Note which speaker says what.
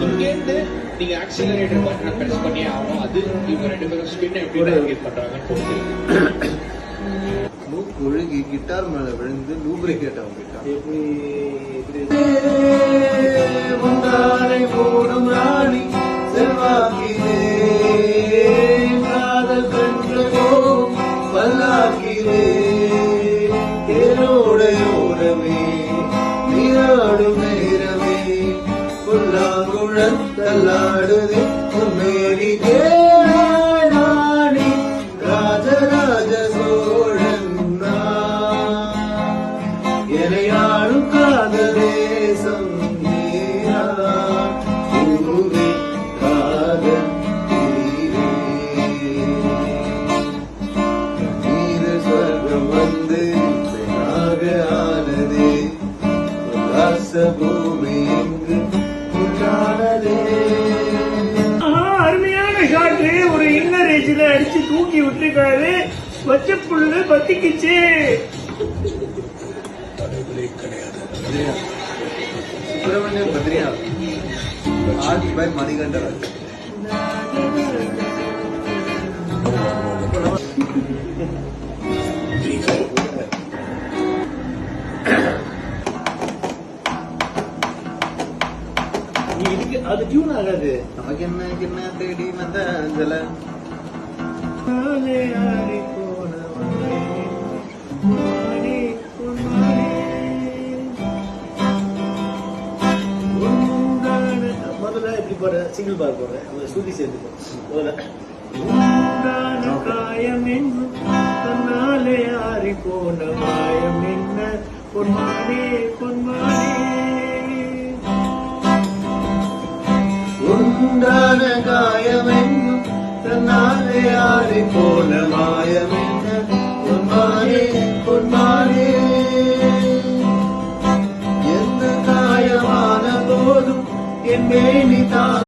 Speaker 1: இங்கேருந்து நீங்க ஆக்சிலரேட்டர் பட்டனை பிரஸ் பண்ணி ஆகணும். அது இவங்க ரெண்டு பேரும் ஸ்பின் எப்படி டார்கெட் பண்றாங்கன்னு பொறுத்து.
Speaker 2: ஒழுகி கிட்டார் மேல விழுந்து லூப்ரிகேட் ஆகும். போடும் ராணி செல்வாக்கிலே காதல் கண்டோம் பல்லாக்கிலே தேரோடையோரமே நீராடும் நேரமே புல்லாங்குழல் தள்ளாடுதே முன்னேறி நாணி ராஜராஜ சோழன் எனையாடும் காதலேசம்
Speaker 3: அருமையான ஷாட்டு. ஒரு இன்னர் ஏஜ்ல அடிச்சு தூக்கி விட்டுருக்காரு. வச்ச புல்லு பத்திக்குச்சு.
Speaker 2: Subramaniam பத்ரியா art by Manikandaraj.
Speaker 3: அது டியூன் ஆகாது.
Speaker 2: நமக்கு என்ன தேடி வந்த அஞ்சல
Speaker 3: முதல்ல இப்படி போற சிங்கிள் பார் போடுறேன். அந்த ஸ்ருதி சேர்ந்து முதல்ல காயம் என்ன தன்னாலே ஆறி போன மாயம் என்ன பொன்மானே பொன்மானே
Speaker 2: உண்டான காயமென்னும் தன்னாலே ஆறி போன மாயமென்ன பொன்மானே பொன்மானே எந்த காயமான போதும் என் மேனி தான்